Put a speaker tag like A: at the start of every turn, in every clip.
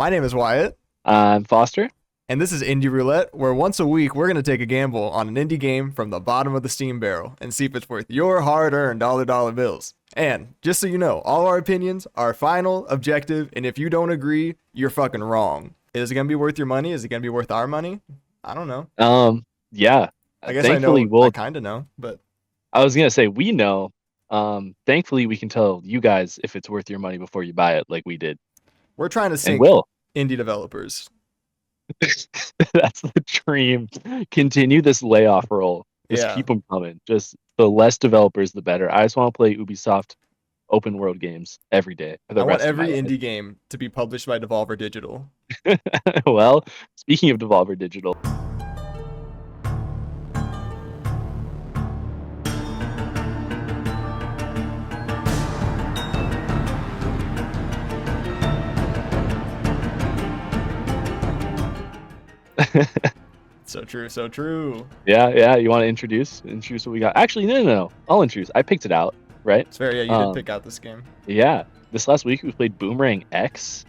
A: My name is Wyatt,
B: I'm Foster.
A: and this is Indie Roulette, where once a week we're going to take a gamble on an indie game from the bottom of the Steam barrel and see if it's worth your hard earned dollar bills. And just so you know, all our opinions are final, objective, and if you don't agree, you're fucking wrong. Is it going to be worth your money? Is it going to be worth our money? I don't know.
B: Yeah.
A: I guess I
B: Thankfully,
A: know, I kind of know, but
B: I was gonna say we know. Thankfully, we can tell you guys if it's worth your money before you buy it, like we did,
A: we're trying to
B: and
A: sink
B: will.
A: indie developers.
B: That's the dream. Continue this layoff roll. Just
A: Yeah.
B: keep them coming. Just the less developers, the better. I just want to play Ubisoft open world games every day for
A: I
B: the
A: want
B: rest of my
A: every
B: life.
A: indie game to be published by Devolver Digital.
B: Well, speaking of Devolver Digital.
A: So true, so true.
B: Yeah. You want to introduce what we got? Actually, no. I'll introduce. I picked it out, right?
A: It's fair. Yeah, you did
B: Um,
A: pick out this game.
B: Yeah, this last week we played Boomerang X,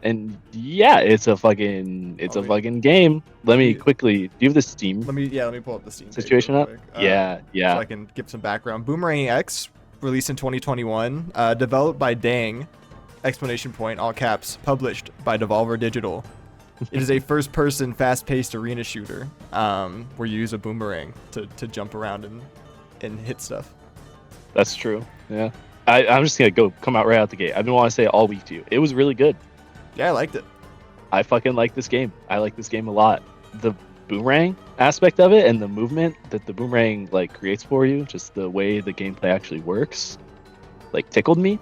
B: and yeah, it's
A: Oh,
B: a
A: wait.
B: fucking game. Let me
A: We,
B: quickly. Do you have the Steam
A: let me pull up the Steam page real
B: situation up?
A: quick, so
B: Yeah.
A: I can give some background. Boomerang X, released in 2021, developed by Dang, exclamation point, all caps, published by Devolver Digital. It is a first-person, fast-paced arena shooter, where you use a boomerang to jump around and hit stuff.
B: That's true. Yeah, I'm just gonna come out right out the gate. I've been wanting to say it all week to you. It was really good.
A: Yeah, I liked it.
B: I fucking like this game. I like this game a lot. The boomerang aspect of it and the movement that the boomerang like creates for you, just the way the gameplay actually works, like tickled me.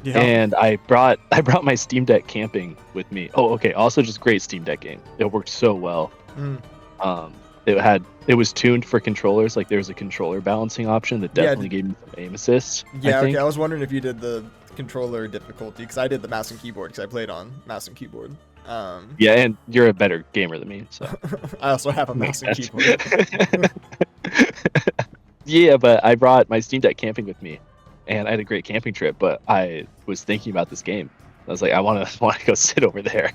A: Yeah,
B: And I brought my Steam Deck camping with me. Oh, okay. Also, just great Steam Deck game. It worked so well.
A: mm.
B: Um, it was tuned for controllers. Like there was a controller balancing option that
A: Yeah,
B: definitely gave me some aim assist. I
A: yeah. Okay,
B: think.
A: I was wondering if you did the controller difficulty because I did the mouse and keyboard because I played on mouse and keyboard.
B: Yeah, and you're a better gamer than me, so
A: I also have a mouse
B: makes
A: and
B: sense.
A: keyboard.
B: Yeah, but I brought my Steam Deck camping with me, and I had a great camping trip. But I was thinking about this game. I was like, I want to go sit over there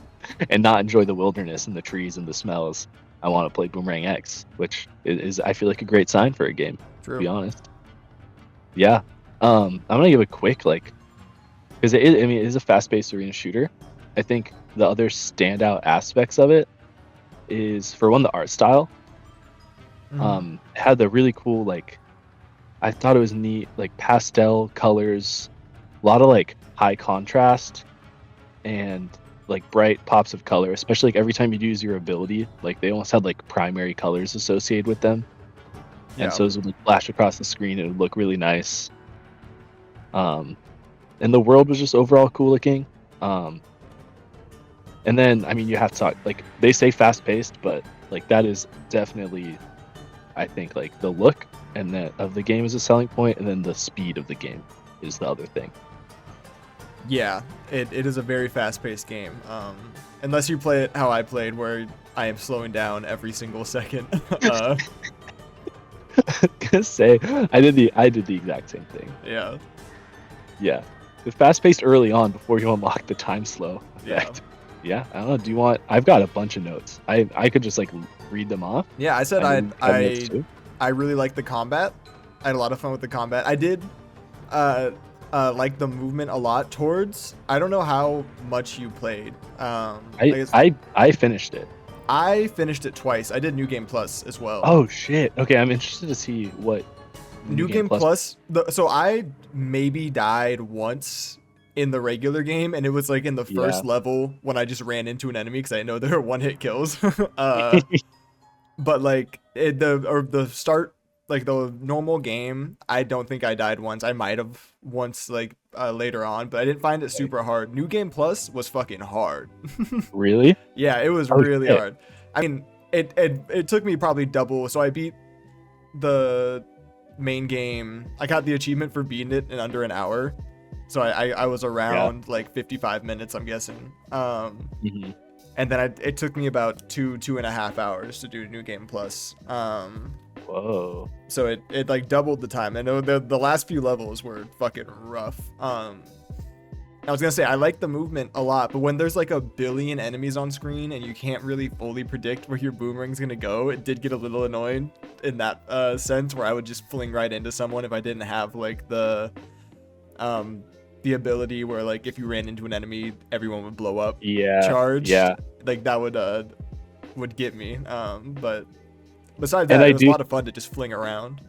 B: and not enjoy the wilderness and the trees and the smells. I want to play Boomerang X, which is I feel like a great sign for a game, to be
A: True.
B: honest. Yeah. I'm gonna give a quick because it is a fast-paced arena shooter. I think the other standout aspects of it is, for one, the art style. Had the really cool I thought it was neat, like pastel colors, a lot of like high contrast and like bright pops of color, especially like every time you'd use your ability, like they almost had like primary colors associated with them. And
A: Yeah.
B: so as it would flash across the screen, it would look really nice. And the world was just overall cool looking. And then I mean you have to talk, like they say fast paced, but like that is definitely, I think, like the look and that of the game is a selling point, and then the speed of the game is the other thing.
A: Yeah, it is a very fast-paced game. Unless you play it how I played, where I am slowing down every single second.
B: Gonna say I did the exact same thing.
A: Yeah,
B: Yeah, the fast paced early on before you unlock the time slow
A: yeah,
B: effect. Yeah, I don't know. Do you want? I've got a bunch of notes. I could just like read them off.
A: yeah. I said
B: And then you have notes too.
A: I really liked the combat. I had a lot of fun with the combat. I did like the movement a lot towards. I don't know how much you played. I guess
B: I finished it.
A: I finished it twice. I did New Game Plus as well.
B: Oh shit. Okay, I'm interested to see what
A: New Game Plus. So I maybe died once in the regular game, and it was like in the first
B: Yeah.
A: level when I just ran into an enemy because I know there are one-hit kills. But like the start, like the normal game, I don't think I died once. I might have once later on, but I didn't find it super hard. New Game Plus was fucking hard.
B: Really?
A: Yeah, it was
B: Oh
A: really
B: shit.
A: hard. I mean, it took me probably double. So I beat the main game. I got the achievement for beating it in under an hour. So I was around like 55 minutes, I'm guessing.
B: Mhm.
A: And then it took me about 2.5 hours to do New Game Plus.
B: Whoa.
A: So it like doubled the time. I know the last few levels were fucking rough. I was gonna say I like the movement a lot, but when there's like a billion enemies on screen and you can't really fully predict where your boomerang's gonna go, it did get a little annoying in that sense, where I would just fling right into someone if I didn't have like the ability where like if you ran into an enemy, everyone would blow up.
B: Yeah.
A: Charged.
B: Yeah.
A: Like that would get me. But besides
B: And
A: that,
B: I
A: it was
B: do-
A: a lot of fun to just fling around.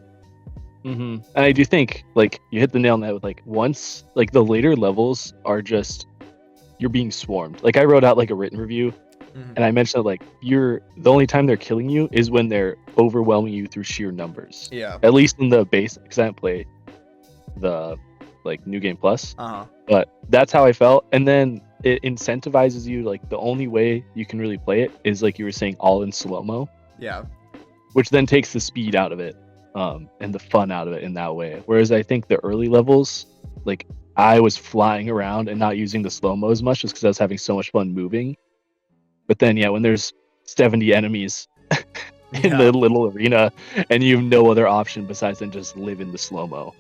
B: And I do think like you hit the nail on the head with like once like the later levels are just you're being swarmed. Like I wrote out like a written review and I mentioned that like the only time they're killing you is when they're overwhelming you through sheer numbers.
A: Yeah.
B: At least in the base, because I didn't play the like New Game Plus. But that's how I felt. And then it incentivizes you, like the only way you can really play it is like you were saying, all in slow-mo.
A: Yeah.
B: Which then takes the speed out of it, and the fun out of it in that way. Whereas I think the early levels, like I was flying around and not using the slow-mo as much just because I was having so much fun moving. But then yeah, when there's 70 enemies in the little arena and you have no other option besides than just live in the slow-mo.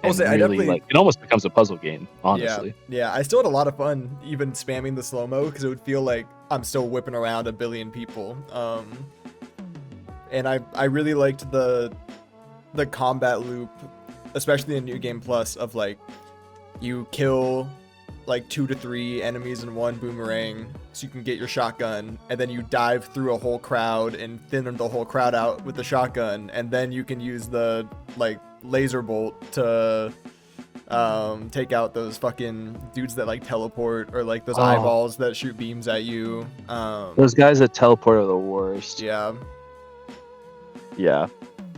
B: And
A: I
B: really,
A: definitely
B: like it almost becomes a puzzle game, honestly.
A: Yeah, I still had a lot of fun even spamming the slow-mo because it would feel like I'm still whipping around a billion people. And I really liked the combat loop, especially in New Game Plus, of like you kill like 2 to 3 enemies in one boomerang so you can get your shotgun, and then you dive through a whole crowd and thin the whole crowd out with the shotgun, and then you can use the like laser bolt to take out those fucking dudes that like teleport, or like those eyeballs that shoot beams at you.
B: Those guys that teleport are the worst.
A: Yeah.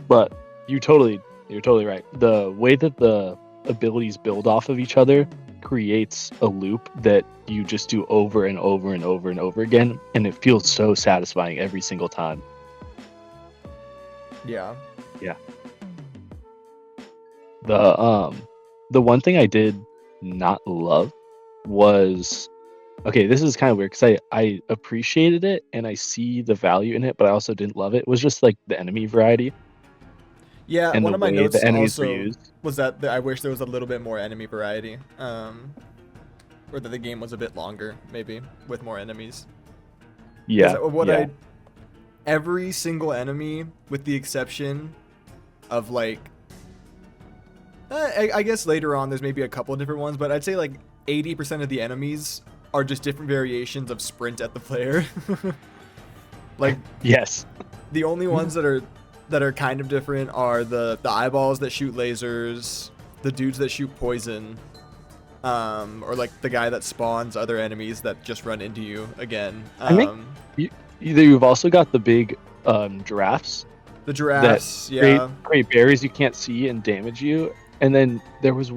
B: But you're totally right. The way that the abilities build off of each other creates a loop that you just do over and over and over and over again, and it feels so satisfying every single time.
A: Yeah.
B: The one thing I did not love was, okay, this is kind of weird because I appreciated it and I see the value in it, but I also didn't love it. Was just like the enemy variety.
A: Yeah,
B: And
A: one
B: the
A: of my
B: way
A: notes
B: the enemies were
A: also
B: used.
A: was that I wish there was a little bit more enemy variety, or that the game was a bit longer, maybe, with more enemies.
B: Yeah.
A: Every single enemy, with the exception of like, I guess later on there's maybe a couple different ones, but I'd say like 80% of the enemies are just different variations of sprint at the player. Like,
B: yes.
A: The only ones that are kind of different are the eyeballs that shoot lasers, the dudes that shoot poison, or like the guy that spawns other enemies that just run into you again.
B: I think you've also got the big giraffes.
A: The giraffes, yeah.
B: Create barriers you can't see and damage you. And then there was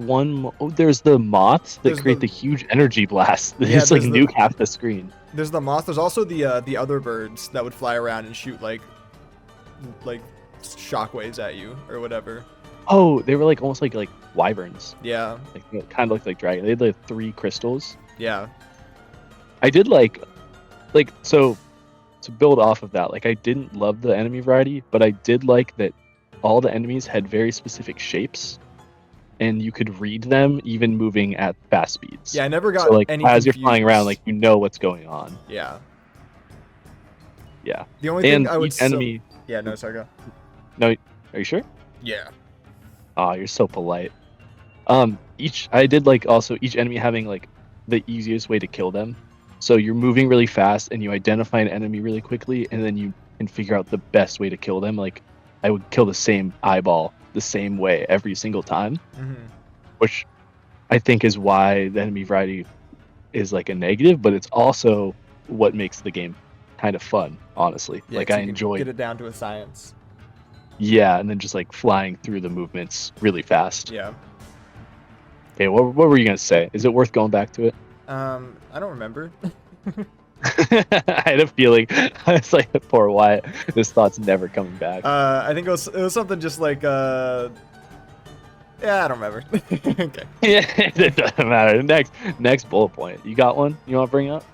B: there's the moths that create the huge energy blasts that just like nuke half the screen.
A: There's the moths. There's also the other birds that would fly around and shoot like shockwaves at you or whatever.
B: Oh, they were like almost like wyverns.
A: Yeah.
B: Like they kind of looked like dragon. They had like 3 crystals.
A: Yeah.
B: I did like so to build off of that, like I didn't love the enemy variety, but I did like that all the enemies had very specific shapes and you could read them even moving at fast speeds.
A: Yeah, I never got
B: so, like
A: any
B: as
A: confused.
B: You're flying around, like you know what's going on.
A: Yeah.
B: Yeah.
A: The only thing I would
B: each enemy.
A: Yeah, no, sorry, go.
B: No, are you sure?
A: Yeah.
B: Oh, you're so polite. I did like also each enemy having like the easiest way to kill them. So you're moving really fast and you identify an enemy really quickly, and then you can figure out the best way to kill them. Like I would kill the same eyeball the same way every single time, which I think is why the enemy variety is like a negative, but it's also what makes the game kind of fun, honestly.
A: Yeah,
B: like I enjoy
A: get it down to a science.
B: Yeah, and then just like flying through the movements really fast.
A: Yeah.
B: Okay, what were you gonna say? Is it worth going back to it?
A: I don't remember.
B: I had a feeling. It's like poor Wyatt. This thought's never coming back.
A: I think it was something just like yeah, I don't remember. Okay.
B: Yeah, it doesn't matter. Next bullet point. You got one you want to bring up?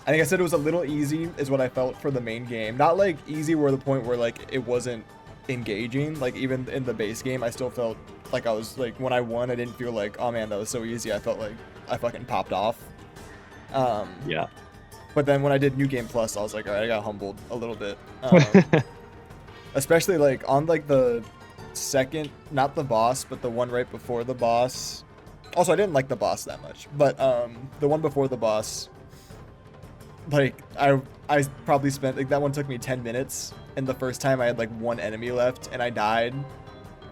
A: I think I said it was a little easy is what I felt for the main game. Not like easy where the point where like it wasn't engaging. Like even in the base game I still felt like I was like, when I won I didn't feel like, oh man, that was so easy. I felt like I fucking popped off. Um,
B: Yeah.
A: but then when I did New Game Plus, I was like, all right, I got humbled a little bit. Especially like on like the second, not the boss, but the one right before the boss. Also, I didn't like the boss that much, but the one before the boss, like I probably spent like that one took me 10 minutes, and the first time I had like one enemy left, and I died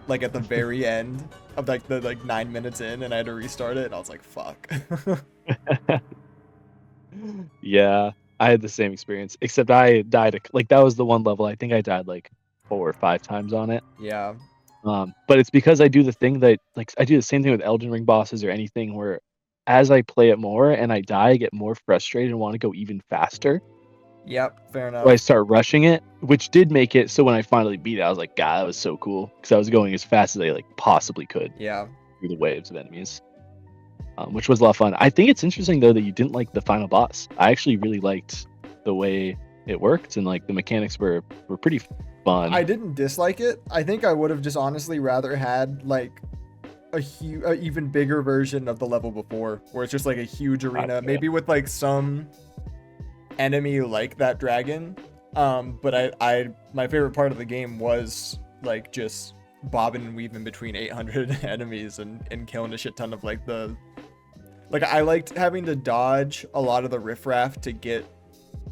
A: like at the very end of like the like 9 minutes in, and I had to restart it, and I was like, fuck.
B: Yeah, I had the same experience, except I died like that was the one level I think I died like 4 or 5 times on it.
A: Yeah.
B: But it's because I do the thing that like I do the same thing with Elden Ring bosses or anything where as I play it more and I die, I get more frustrated and want to go even faster.
A: Yep, fair enough.
B: So I start rushing it, which did make it so when I finally beat it, I was like, God, that was so cool because I was going as fast as I like possibly could
A: Yeah.
B: through the waves of enemies, which was a lot of fun. I think it's interesting though that you didn't like the final boss. I actually really liked the way it worked and like the mechanics were pretty fun.
A: I didn't dislike it. I think I would have just honestly rather had like a even bigger version of the level before, where it's just like a huge arena,
B: Okay.
A: maybe with like some enemy like that dragon. But I my favorite part of the game was like just bobbing and weaving between 800 enemies and killing a shit ton of like the like I liked having to dodge a lot of the riffraff to get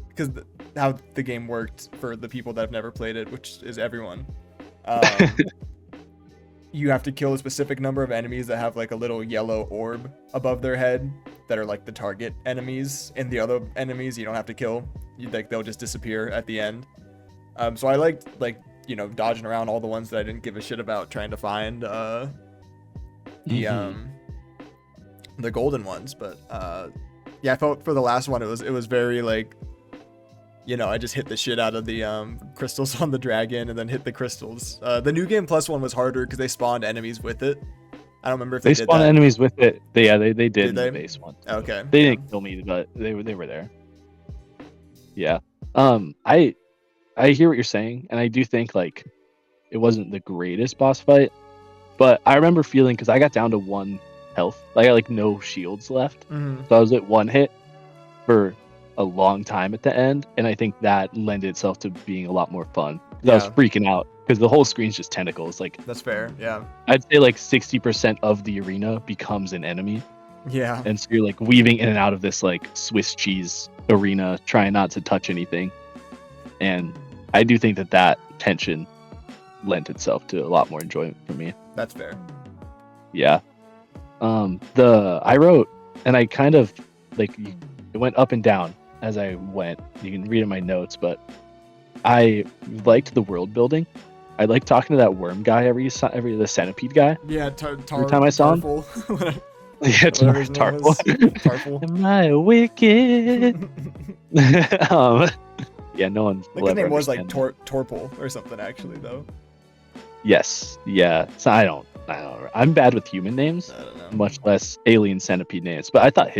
A: because how the game worked for the people that have never played it, which is everyone. You have to kill a specific number of enemies that have like a little yellow orb above their head that are like the target enemies, and the other enemies you don't have to kill. Like they'll just disappear at the end. So I liked like dodging around all the ones that I didn't give a shit about, trying to find the golden ones. But yeah, I felt for the last one it was very like I just hit the shit out of the crystals on the dragon and then hit the crystals. The New Game Plus one was harder because they spawned enemies with it. I don't remember if they did
B: spawned
A: that.
B: enemies with it. They did in
A: they?
B: the base one.
A: Okay.
B: They didn't kill me, but they were there. Yeah. I hear what you're saying, and I do think like it wasn't the greatest boss fight, but I remember feeling because I got down to 1 health. I got like no shields left,
A: Mhm.
B: so I was at 1 hit for a long time at the end, and I think that lended itself to being a lot more fun. I was
A: Yeah.
B: freaking out because the whole screen's just tentacles. Like
A: That's fair. Yeah.
B: I'd say like 60% of the arena becomes an enemy,
A: Yeah.
B: and so you're like weaving in and out of this like Swiss cheese arena, trying not to touch anything. And I do think that tension lent itself to a lot more enjoyment for me.
A: That's fair.
B: Yeah. I wrote, and I kind of like it went up and down as I went. You can read in my notes, but I liked the world building. I liked talking to that worm guy every the centipede guy.
A: Yeah.
B: Every time I saw him.
A: Tarfful.
B: Yeah,
A: Whatever his name
B: Tarfful.
A: is. Tarfful.
B: Am I wicked? Yeah, no one.
A: Like his name was like Torpul or something actually though.
B: Yes. Yeah. So I don't. I'm bad with human names,
A: I don't know.
B: much less alien centipede names. But I thought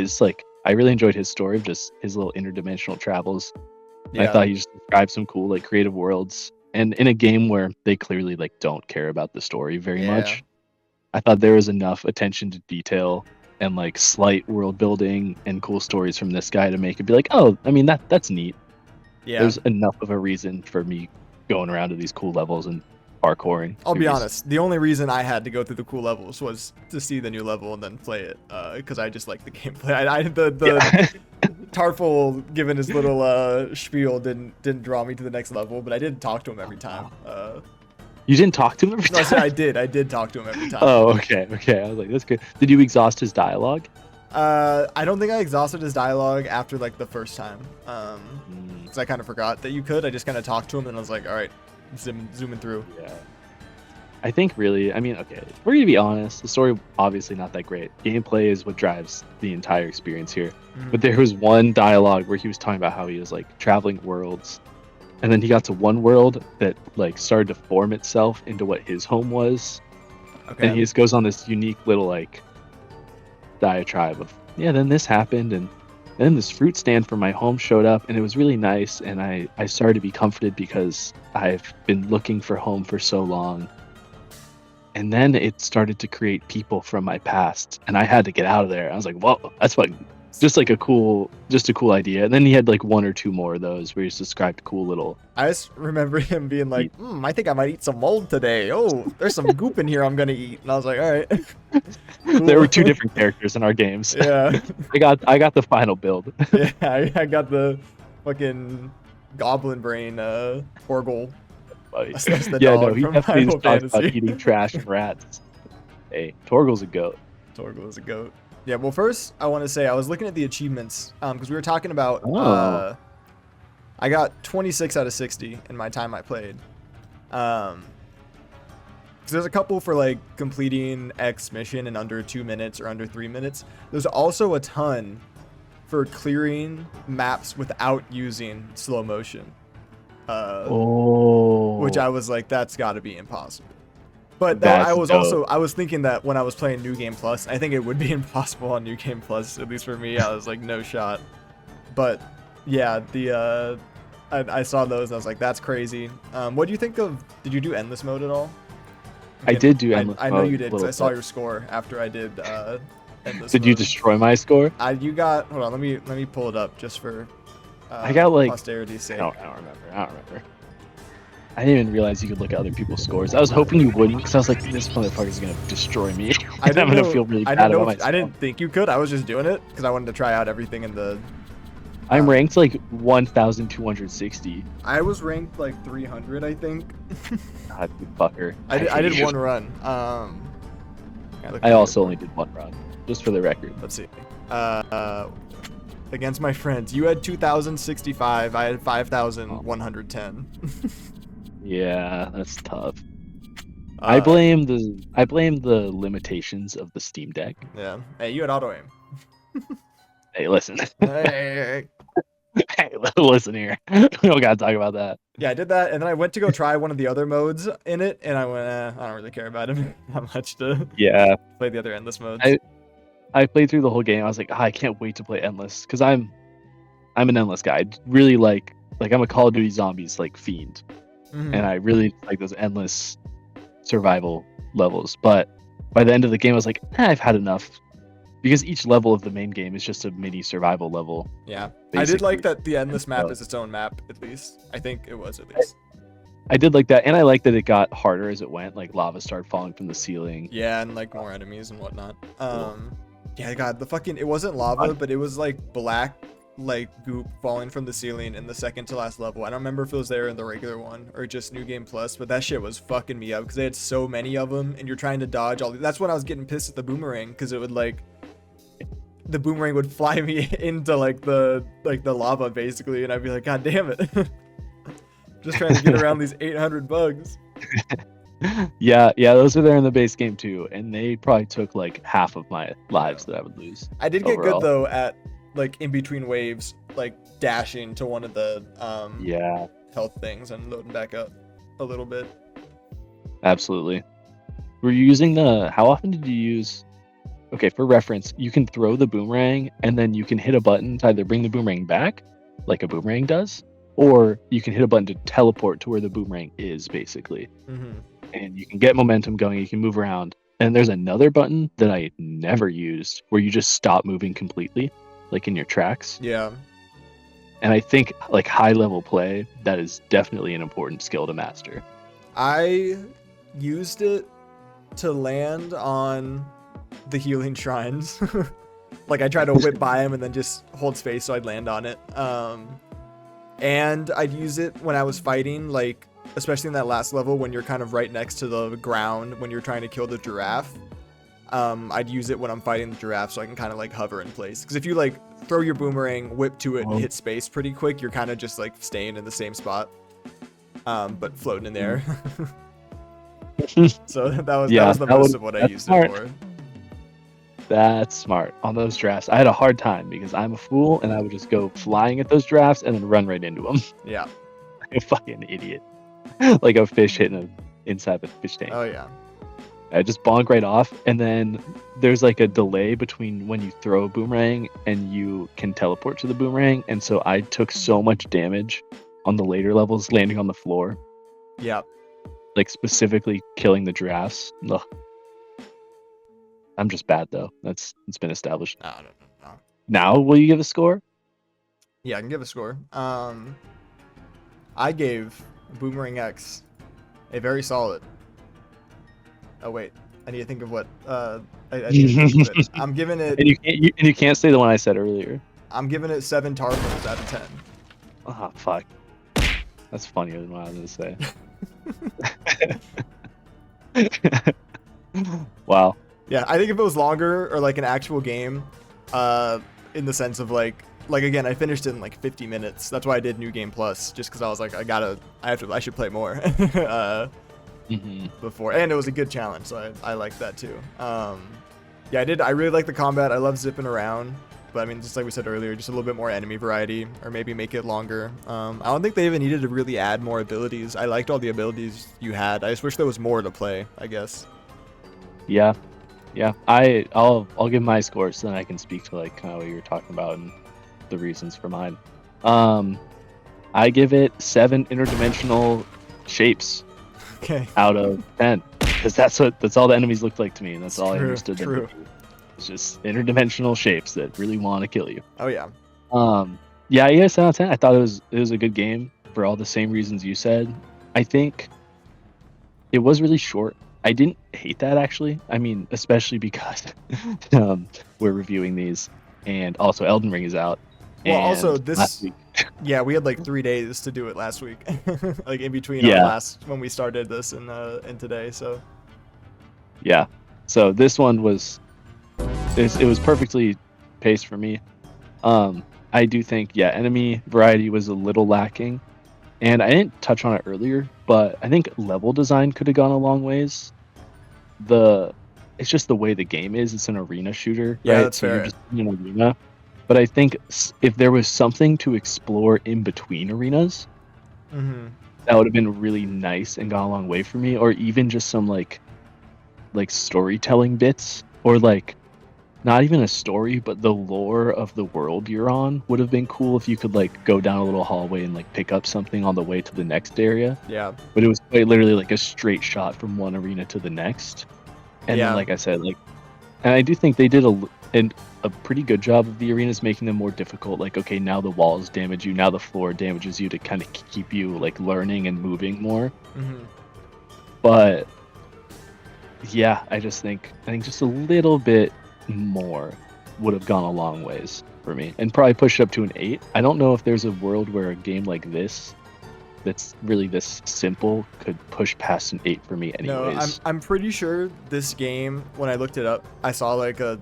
B: I really enjoyed his story of just his little interdimensional travels.
A: Yeah.
B: I thought he just described some cool like creative worlds, and in a game where they clearly like don't care about the story very much, I thought there was enough attention to detail and like slight world building and cool stories from this guy to make it be like, oh, I mean that's neat.
A: Yeah.
B: There's enough of a reason for me going around to these cool levels and parkouring.
A: I'll be honest. The only reason I had to go through the cool levels was to see the new level and then play it, because I just like the gameplay. The Tarfful, given his little spiel, didn't draw me to the next level, but I did talk to him every time.
B: You didn't talk to him every
A: No, I
B: time?
A: said I did talk to him every time.
B: Oh, okay. I was like, that's good. Did you exhaust his dialogue?
A: I don't think I exhausted his dialogue after like the first time. Because I kind of forgot that you could. I just kind of talked to him and I was like, all right, zooming through.
B: Yeah. I think really, I mean, okay, if we're gonna be honest, the story obviously not that great. Gameplay is what drives the entire experience here. But there was one dialogue where he was talking about how he was like traveling worlds, and then he got to one world that like started to form itself into what his home was.
A: Okay.
B: And he just goes on this unique little like diatribe of, yeah, then this happened, and then this fruit stand from my home showed up, and it was really nice, and I started to be comforted because I've been looking for home for so long. And then it started to create people from my past, and I had to get out of there. I was like, "Whoa, that's like just a cool idea." And then he had like one or two more of those where he's described cool little.
A: I just remember him being like, I think I might eat some mold today. Oh, there's some goop in here I'm gonna eat. And I was like, all right.
B: There were two different characters in our games.
A: Yeah.
B: I got the final build.
A: Yeah, I got the fucking goblin brain Torgal. That's the
B: Yeah,
A: dog
B: no, he
A: from
B: definitely
A: Final
B: talks about
A: Fantasy.
B: eating trash and rats. Hey, Torgal's a goat.
A: Torgal is a goat. Yeah, well, first I want to say I was looking at the achievements because we were talking about.
B: Oh.
A: I got 26 out of 60 in my time I played. Because there's a couple for like completing X mission in under 2 minutes or under 3 minutes. There's also a ton for clearing maps without using slow motion. Which I was like, that's got to be impossible. But I was thinking that when I was playing New Game Plus, I think it would be impossible on New Game Plus, at least for me. I was like, no shot. But yeah, I saw those and I was like, that's crazy. What do you think of? Did you do endless mode at all?
B: I did do endless mode.
A: I know you did because I saw your score after I did endless.
B: Did you destroy my score?
A: You got. Hold on, let me pull it up just for.
B: I got like
A: posterity's sake.
B: I don't remember. I didn't even realize you could look at other people's scores. I was hoping you wouldn't, because I was like, this motherfucker's gonna destroy me. I'm gonna feel really bad about myself.
A: I didn't think you could. I was just doing it because I wanted to try out everything in the.
B: I'm ranked like 1,260.
A: I was ranked like 300, I think.
B: God, you fucker.
A: I did one run.
B: I also only did one run, just for the record.
A: Let's see. Against my friends, you had 2,065. I had 5,110.
B: Yeah, that's tough. I blame the limitations of the Steam Deck.
A: Yeah. Hey, you had auto aim.
B: Hey, listen.
A: Hey.
B: Hey, listen here. We don't gotta talk about that.
A: Yeah, I did that, and then I went to go try one of the other modes in it, and I went, I don't really care about him that much to play the other endless modes.
B: I played through the whole game. I was like, I can't wait to play endless, because I'm an endless guy. I really like I'm a Call of Duty Zombies like fiend, and I really like those endless survival levels. But by the end of the game, I was like, I've had enough. Because each level of the main game is just a mini survival level.
A: Yeah. Basically. I did like that the endless map is its own map, at least. I think it was, at least.
B: I did like that, and I like that it got harder as it went. Like, lava started falling from the ceiling.
A: Yeah, and, like, more enemies and whatnot. Yeah, God, it wasn't lava, but it was, like, black, like, goop falling from the ceiling in the second to last level. I don't remember if it was there in the regular one or just New Game Plus, but that shit was fucking me up because they had so many of them, and you're trying to dodge all. That's when I was getting pissed at the boomerang, because it would, like... The boomerang would fly me into like the lava basically, and I'd be like, God damn it. Just trying to get around these 800 bugs.
B: Yeah, those are there in the base game too, and they probably took like half of my lives that I would lose.
A: I did get good though at like in between waves, like dashing to one of the health things and loading back up a little bit.
B: Absolutely. Were you using how often did you use? Okay, for reference, you can throw the boomerang and then you can hit a button to either bring the boomerang back, like a boomerang does, or you can hit a button to teleport to where the boomerang is, basically. And you can get momentum going, you can move around. And there's another button that I never used where you just stop moving completely, like in your tracks.
A: Yeah.
B: And I think, like, high-level play, that is definitely an important skill to master.
A: I used it to land on... the healing shrines. Like I try to whip by him and then just hold space so I'd land on it. And I'd use it when I was fighting, like especially in that last level when you're kind of right next to the ground when you're trying to kill the giraffe. I'd use it when I'm fighting the giraffe so I can kind of like hover in place, because if you like throw your boomerang, whip to it, and hit space pretty quick, you're kind of just like staying in the same spot, but floating in the air. So that was the most of what I used it for.
B: That's smart. On those drafts, I had a hard time because I'm a fool and I would just go flying at those drafts and then run right into them.
A: Yeah.
B: Like a fucking idiot. Like a fish hitting inside the fish tank.
A: Oh, yeah.
B: I just bonk right off, and then there's like a delay between when you throw a boomerang and you can teleport to the boomerang, and so I took so much damage on the later levels landing on the floor.
A: Yeah.
B: like specifically killing the giraffes. Ugh. I'm just bad though. It's been established.
A: No.
B: Now, will you give a score?
A: Yeah, I can give a score. I gave Boomerang X a very solid. Oh wait, I need to think of what. I need to think of it. I'm giving it.
B: And you can't say the one I said earlier.
A: I'm giving it 7 tarfful's out of 10.
B: Oh fuck. That's funnier than what I was gonna say. Wow.
A: Yeah, I think if it was longer or like an actual game, in the sense of like again, I finished it in like 50 minutes. That's why I did New Game Plus, just because I was like, I should play more before, and it was a good challenge, so I liked that too. Yeah, I really like the combat. I love zipping around, but I mean, just like we said earlier, just a little bit more enemy variety, or maybe make it longer. I don't think they even needed to really add more abilities. I liked all the abilities you had. I just wish there was more to play, I guess.
B: Yeah. I'll give my score so then I can speak to like kind of what you were talking about and the reasons for mine. I give it 7 interdimensional shapes out of 10, because that's all the enemies looked like to me, and that's all I understood them to be. It's just interdimensional shapes that really want to kill you.
A: Oh yeah.
B: Yeah, I guess 7 out of 10. I thought it was a good game for all the same reasons you said. I think it was really short. I didn't hate that, actually. I mean, especially because we're reviewing these, and also Elden Ring is out.
A: Well, also
B: last week.
A: Yeah, we had like 3 days to do it last week, like in between when we started this and today. So
B: yeah, so this one was it was perfectly paced for me. I do think enemy variety was a little lacking, and I didn't touch on it earlier, but I think level design could have gone a long ways. It's just the way the game is. It's an arena shooter.
A: Yeah,
B: right?
A: that's
B: so
A: fair.
B: You're just in an arena. But I think if there was something to explore in between arenas, that would have been really nice and gone a long way for me. Or even just some like storytelling bits, or like not even a story, but the lore of the world you're on would have been cool if you could like go down a little hallway and like pick up something on the way to the next area.
A: Yeah.
B: But it was quite literally like a straight shot from one arena to the next. And then, like I said, and I do think they did a pretty good job of the arenas, making them more difficult. Like, okay, now the walls damage you, now the floor damages you, to kind of keep you like learning and moving more. But yeah, I think just a little bit more would have gone a long ways for me, and probably push it up to an 8. I don't know if there's a world where a game like this that's really this simple could push past an 8 for me anyways.
A: No, I'm pretty sure this game, when I looked it up, I saw like a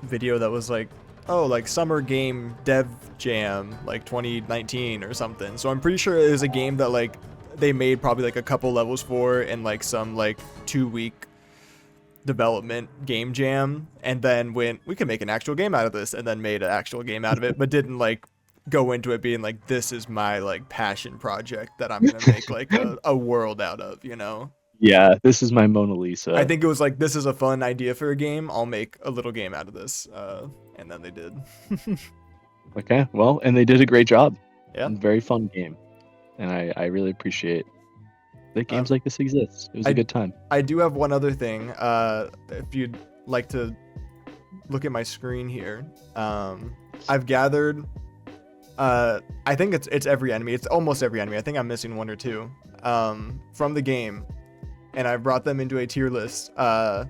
A: video that was like, oh, like Summer Game Dev Jam like 2019 or something. So I'm pretty sure it was a game that like they made probably like a couple levels for in like some like 2-week development game jam, and then went, we can make an actual game out of this, and then made an actual game out of it, but didn't like go into it being like, this is my like passion project that I'm gonna make like a world out of, you know?
B: Yeah, this is my Mona Lisa.
A: I think it was like, this is a fun idea for a game, I'll make a little game out of this, and then they did.
B: Okay, well, and they did a great job.
A: Yeah,
B: very fun game, and I really appreciate that games like this exist. It was a good time.
A: I do have one other thing. If you'd like to look at my screen here, I've gathered. I think it's every enemy. It's almost every enemy. I think I'm missing 1 or 2 from the game, and I brought them into a tier list. I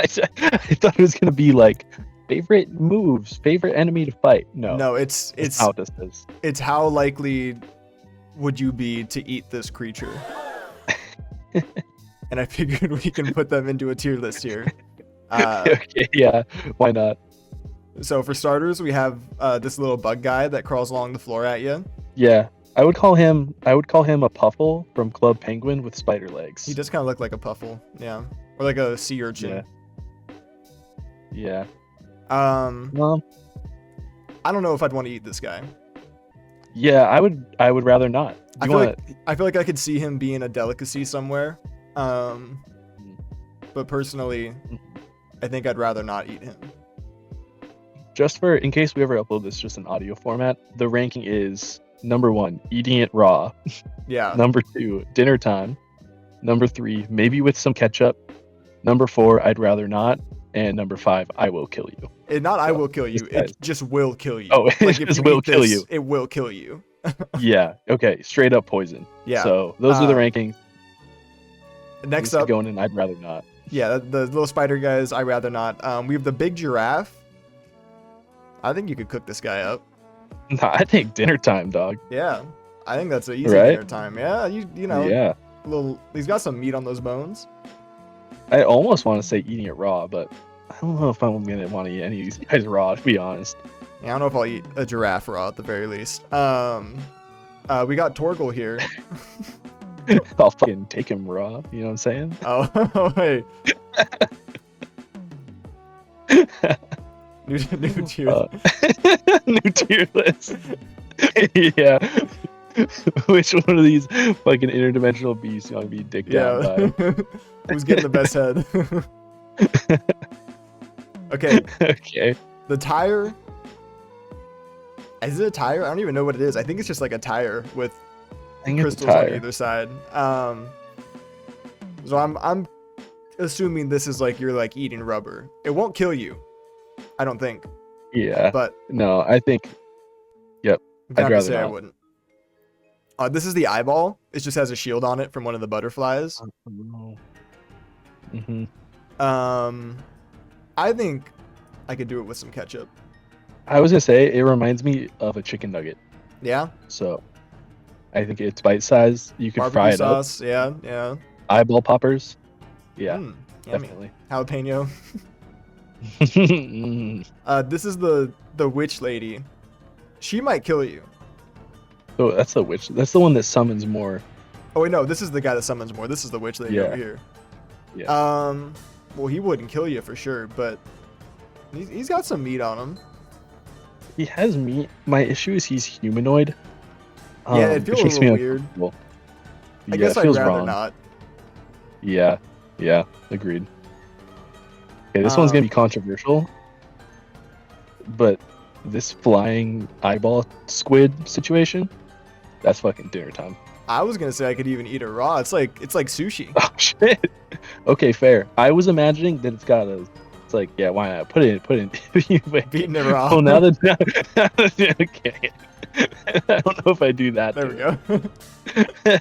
B: thought it was gonna be like favorite moves, favorite enemy to fight. No,
A: it's
B: how this is.
A: It's how likely would you be to eat this creature. And I figured we can put them into a tier list here.
B: Okay, yeah, why not?
A: So for starters, we have this little bug guy that crawls along the floor at you.
B: Yeah, I would call him a Puffle from Club Penguin with spider legs.
A: He does kind of look like a Puffle, yeah, or like a sea urchin.
B: Yeah.
A: Well, I don't know if I'd want to eat this guy.
B: Yeah, I would rather not.
A: I feel like I could see him being a delicacy somewhere. But personally, I think I'd rather not eat him.
B: Just for, in case we ever upload this just in audio format, the ranking is number 1, eating it raw.
A: Yeah.
B: Number 2, dinner time. Number 3, maybe with some ketchup. Number 4, I'd rather not. And number 5, I will kill you.
A: Not I
B: So,
A: will kill you.
B: this guy's-
A: It just will kill you.
B: Oh, it
A: Like if
B: just
A: you
B: will
A: eat
B: kill
A: this,
B: you.
A: it will kill you.
B: Yeah. Okay. Straight up poison.
A: Yeah.
B: So those are the rankings.
A: Next
B: This is
A: up,
B: going in. I'd rather not.
A: yeah, the little spider guys. I rather not. We have the big giraffe. I think you could cook this guy up.
B: Nah, I think dinner time, dog.
A: Yeah, I think that's an easy
B: Right?
A: dinner time. Yeah, you know,
B: Yeah.
A: He's got some meat on those bones.
B: I almost want to say eating it raw, but I don't know if I'm gonna want to eat any of these guys raw. To be honest.
A: Yeah, I don't know if I'll eat a giraffe raw at the very least. We got Torgal here.
B: I'll fucking take him raw. You know what I'm saying?
A: Oh, hey. New tier.
B: New tier list. Yeah. Which one of these fucking interdimensional beasts you want to be dicked down by?
A: Who's getting the best head? Okay.
B: Okay.
A: The tire. Is it a tire? I don't even know what it is. I think it's just like a tire with
B: I think it's a
A: crystals on
B: tire.
A: either side. So I'm assuming this is like you're like eating rubber. It won't kill you, I don't think.
B: Yeah.
A: But
B: No, I think. Yep.
A: I'm down to
B: rather
A: say I
B: not.
A: wouldn't. This is the eyeball. It just has a shield on it from one of the butterflies.
B: Mm-hmm.
A: I think I could do it with some ketchup.
B: I was gonna say it reminds me of a chicken nugget.
A: Yeah.
B: So I think it's bite size. You could
A: Barbecue
B: fry it
A: sauce. Yeah. Yeah.
B: up. Eyeball poppers. Yeah,
A: Yummy.
B: definitely.
A: Jalapeno.
B: Mm.
A: This is the witch lady. She might kill you.
B: So that's the witch. That's the one that summons more.
A: Oh wait, no, this is the guy that summons more. This is the witch lady
B: Yeah.
A: over here.
B: Yeah.
A: Well, he wouldn't kill you for sure, but he's got some meat on him.
B: He has meat. My issue is he's humanoid.
A: Yeah, it feels
B: which
A: a
B: makes me
A: little weird.
B: uncomfortable.
A: I
B: Yeah,
A: guess
B: it
A: I'd
B: feels
A: rather
B: wrong.
A: not.
B: Yeah. Yeah. Agreed. Okay, this one's gonna be controversial, but this flying eyeball squid situation, that's fucking dinner time.
A: I was gonna say I could even eat it raw. It's like sushi.
B: Oh shit. Okay, fair. I was imagining that it's like, yeah, why not? Put it in.
A: Beating it raw.
B: Oh, now that okay. I don't know if I do that.
A: There we
B: to
A: go.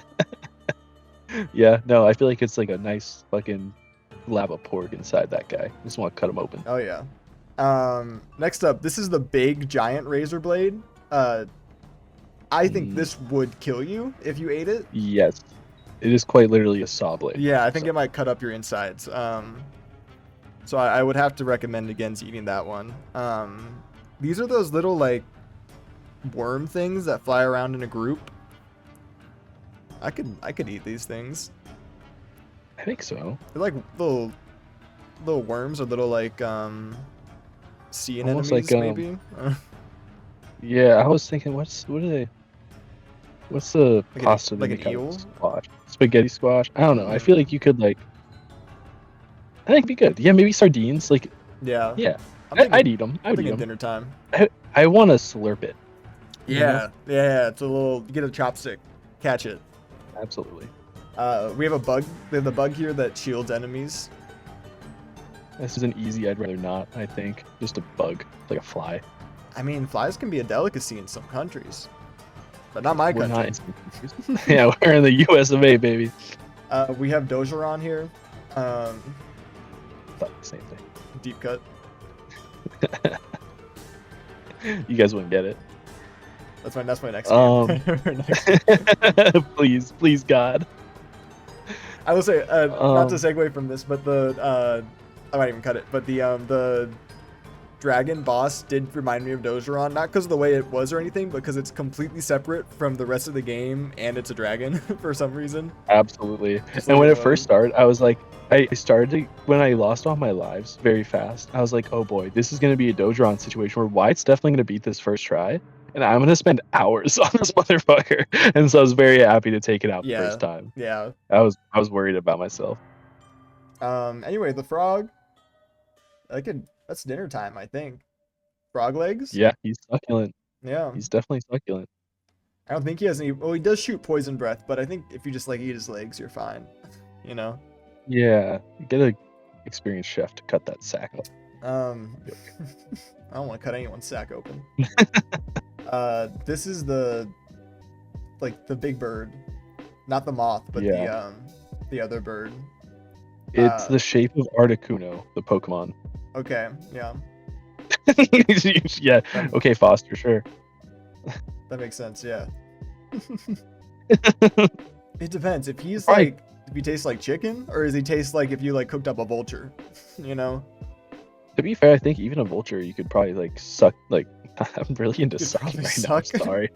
B: Yeah, no, I feel like it's like a nice fucking lab of pork inside that guy. Just want to cut him open.
A: Oh yeah. Next up, this is the big giant razor blade. I think this would kill you if you ate it.
B: Yes, it is quite literally a saw blade.
A: Yeah, I think
B: So-
A: it might cut up your insides. So I would have to recommend against eating that one. These are those little like worm things that fly around in a group. I could eat these things.
B: I think so.
A: They're like little worms or little like sea
B: Almost
A: anemones
B: like,
A: maybe.
B: Yeah, I was thinking, what are they? What's the
A: Like
B: pasta?
A: an
B: they make out of
A: eel?
B: Squash. Spaghetti squash. I don't know. I feel like you could like. I think it'd be good. Yeah, maybe sardines. Like,
A: Yeah.
B: yeah,
A: I'm thinking,
B: I'd eat them.
A: I'm
B: I'd eat
A: thinking
B: them.
A: dinner time.
B: I want to slurp it. You know?
A: Yeah. It's a little. You get a chopstick, catch it.
B: Absolutely.
A: We have a bug. We have the bug here that shields enemies.
B: This is an easy. I'd rather not. I think just a bug, like a fly.
A: I mean, flies can be a delicacy in some countries, but not my
B: We're
A: country.
B: not in some countries. Yeah, we're in the U.S. of A, baby.
A: We have Dogeron here.
B: Thought the same thing.
A: Deep cut.
B: You guys wouldn't get it.
A: That's my next.
B: Please, God.
A: I will say, not to
B: Um,
A: segue from this, but I might even cut it. But the dragon boss did remind me of Dogeron, not because of the way it was or anything, but because it's completely separate from the rest of the game, and it's a dragon for some reason.
B: Absolutely.
A: Just
B: And
A: like
B: when
A: it
B: it first
A: was.
B: started, I was like, I started to, when I lost all my lives very fast, I was like, oh boy, this is going to be a Dogeron situation where White's definitely going to beat this first try. And I'm going to spend hours on this motherfucker. And so I was very happy to take it out the
A: Yeah.
B: first time.
A: Yeah.
B: I was worried about myself.
A: Anyway, the frog. That's dinner time, I think. Frog legs.
B: Yeah, he's succulent.
A: Yeah.
B: He's definitely succulent.
A: I don't think he has any. Well, he does shoot poison breath, but I think if you just like eat his legs, you're fine. you know.
B: Yeah, get a experienced chef to cut that sack up.
A: I don't want to cut anyone's sack open. This is the big bird, not the moth, but
B: Yeah.
A: the other bird.
B: It's the shape of Articuno, the Pokemon.
A: Okay, yeah,
B: Yeah. Okay, Foster, sure.
A: that makes sense. Yeah. It depends. If he's
B: Right.
A: like, if he tastes like chicken, or does he taste like if you like cooked up a vulture? You know.
B: To be fair, I think even a vulture you could probably like suck. Like, I'm really into
A: Could
B: sucking
A: probably
B: right
A: suck.
B: now. I'm sorry.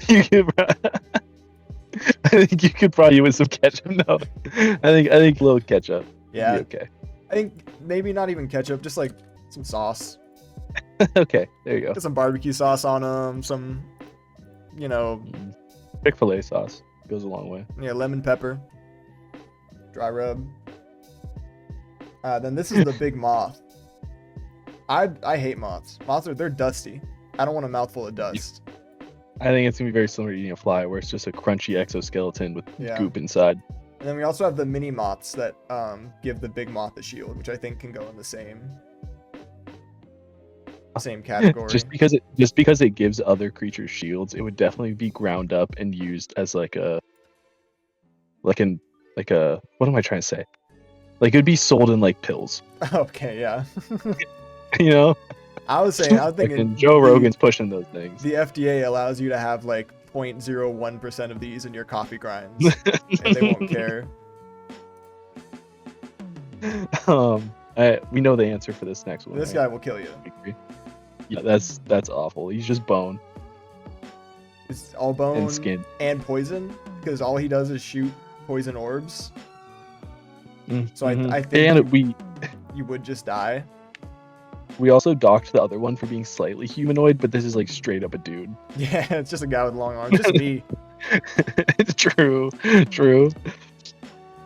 B: You could, I think you could probably with some ketchup. No, I think a little ketchup.
A: Yeah.
B: Would be okay.
A: I think maybe not even ketchup, just like some sauce.
B: Okay, there you go.
A: Get some barbecue sauce on them. Some, you know,
B: Chick-fil-A sauce goes a long way.
A: yeah, lemon pepper, dry rub. Then this is the big moth. I hate moths. Moths they're dusty. I don't want a mouthful of dust.
B: I think it's gonna be very similar to eating a fly, where it's just a crunchy exoskeleton with
A: Yeah.
B: goop inside.
A: And then we also have the mini moths that give the big moth a shield, which I think can go in the same category.
B: Just because it gives other creatures shields, it would definitely be ground up and used as like a what am I trying to say? Like it would be sold in like pills.
A: Okay, yeah.
B: You know?
A: I was thinking
B: And Joe Rogan's pushing those things.
A: the FDA allows you to have like 0.01% of these in your coffee grinds, and they won't care.
B: We know the answer for this next one.
A: This
B: right?
A: guy will kill you.
B: Yeah, that's awful. He's just bone
A: It's all bone
B: and skin.
A: and poison, because all he does is shoot poison orbs. So
B: Mhm.
A: I think
B: And
A: you would just die.
B: we also docked the other one for being slightly humanoid, but this is like straight up a dude.
A: Yeah, it's just a guy with long arms. Just me.
B: It's true.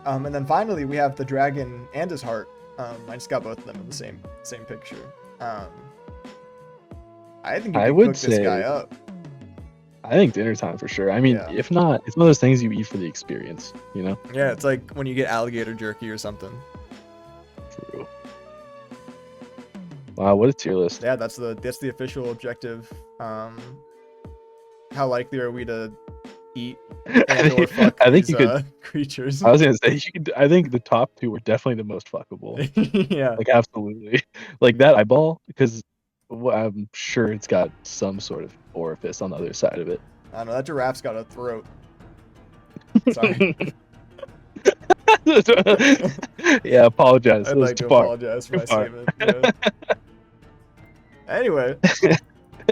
A: And then finally we have the dragon and his heart. I just got both of them in the same picture. I think you
B: I
A: could
B: would
A: cook this
B: say-
A: guy up.
B: I think dinner time for sure. I mean,
A: Yeah.
B: if not, it's one of those things you eat for the experience, you know?
A: Yeah, it's like when you get alligator jerky or something.
B: True. Wow, what a tier list.
A: Yeah, that's the official objective. How likely are we to eat and or fuck
B: I think
A: these
B: you could.
A: creatures?
B: I was gonna say I think the top two were definitely the most fuckable.
A: Yeah.
B: Like absolutely. Like that eyeball, because I'm sure it's got some sort of orifice on the other side of it.
A: I don't know, that giraffe's got a throat. Sorry.
B: Yeah, apologize.
A: I'd
B: It was
A: like to
B: too far.
A: apologize for my
B: Too far.
A: statement. Yeah. Anyway,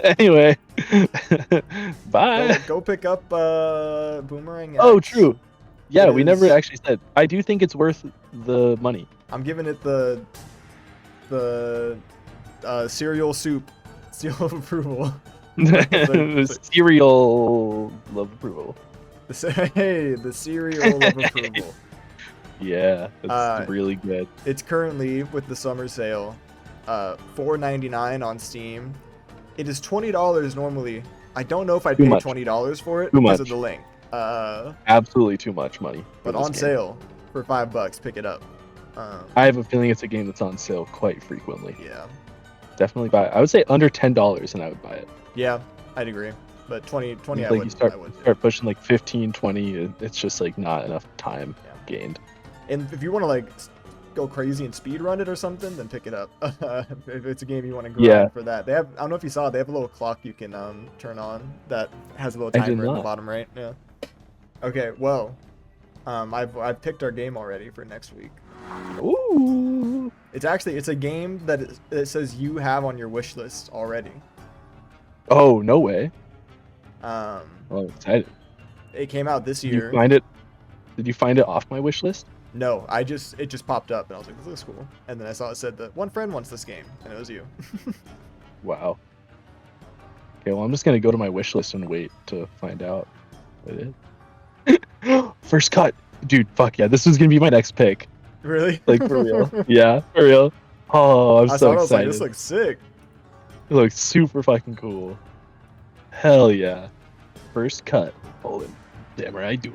B: Anyway, bye.
A: go pick up Boomerang X.
B: Oh, true. Yeah,
A: It
B: we never
A: is-
B: actually said. I do think it's worth the money.
A: I'm giving it the cereal soup seal of approval.
B: The cereal love approval.
A: The cereal of approval.
B: Yeah, it's really good.
A: It's currently with the summer sale, $4.99 on Steam. It is $20 normally. I don't know if I'd
B: Too
A: pay
B: much.
A: $20 for it
B: Too
A: because
B: much.
A: of the link.
B: Absolutely too much money. for
A: But
B: this
A: on
B: game.
A: sale for $5, pick it up.
B: I have a feeling it's a game that's on sale quite frequently.
A: Yeah,
B: Definitely buy it. I would say under $10 and I would buy it.
A: yeah, I'd agree. But 20 I
B: Like
A: would.
B: you start
A: I would.
B: start pushing like 15, 20, it's just like not enough time
A: Yeah.
B: gained.
A: And if you want to like go crazy and speed run it or something, then pick it up. If it's a game you want to grind
B: Yeah.
A: for that, they have. I don't know if you saw it. They have a little clock you can turn on that has a little
B: I did
A: timer in the
B: not.
A: bottom right. Yeah. Okay. Well, I've picked our game already for next week.
B: Ooh.
A: It's a game that it says you have on your wish list already.
B: Oh, no way.
A: Um,
B: Oh, excited.
A: it came out this
B: Did
A: year.
B: you find it? Did you find it off my wish list?
A: No, it just popped up and I was like, this looks cool. And then I saw it said that one friend wants this game, and it was you.
B: Wow. Okay, well, I'm just gonna go to my wish list and wait to find out what it is. First cut, dude. Fuck yeah, this was gonna be my next pick.
A: Really?
B: Like for real. Yeah, for real. Oh, I'm
A: I
B: so
A: saw it, I was like,
B: excited.
A: this looks sick.
B: It looks super fucking cool. Hell yeah. First cut. Holding Samurai Duel.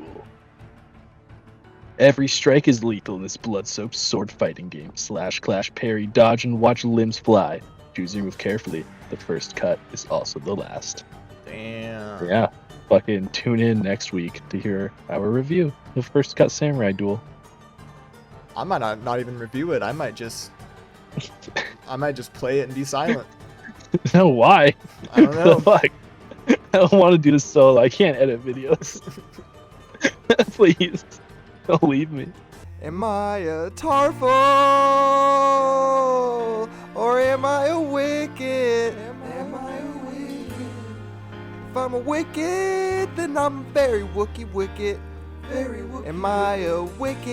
B: Every strike is lethal in this blood-soaked sword fighting game. Slash, clash, parry, dodge, and watch limbs fly. Choose your move carefully. The first cut is also the last.
A: Damn.
B: Yeah. Fucking tune in next week to hear our review of First Cut Samurai Duel.
A: I might not even review it. I might just play it and be silent.
B: No, why?
A: I don't know.
B: Fuck. I don't want to do this solo. I can't edit videos. Please, don't leave me.
A: Am I a tarfful or am I a wicked? Am I a wicked? If I'm a wicked, then I'm very wicked. Very wicked. Am I a wicked?